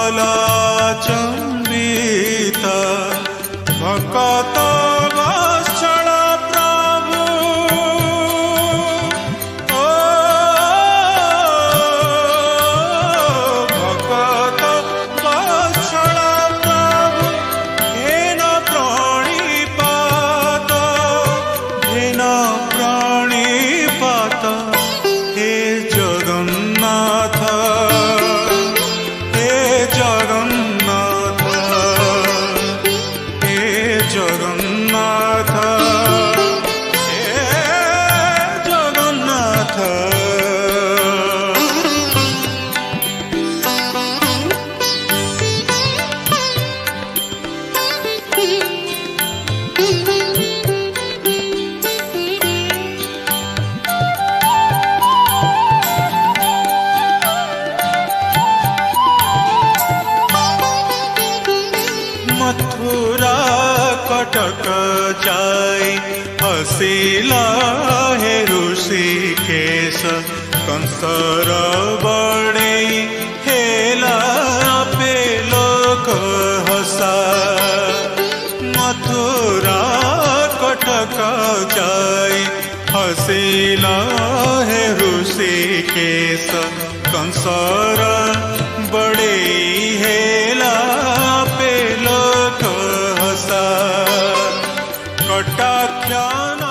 कला चंबिता भकत वत्सल प्रभु ओ भकत वत्सल प्रभु धेन प्रणिपात हे जगन्नाथ हे जगन्नाथ हे जगन्नाथ हे जगन्नाथ मथुरा कटक जाई हसिला हे ऋषिकेश कंसर बड़े हेला पे लोक हसा मथुरा कटक जाई हसिला हे ऋषिकेश कंसर बड़े हेला पे लोक हसा कटाख्यान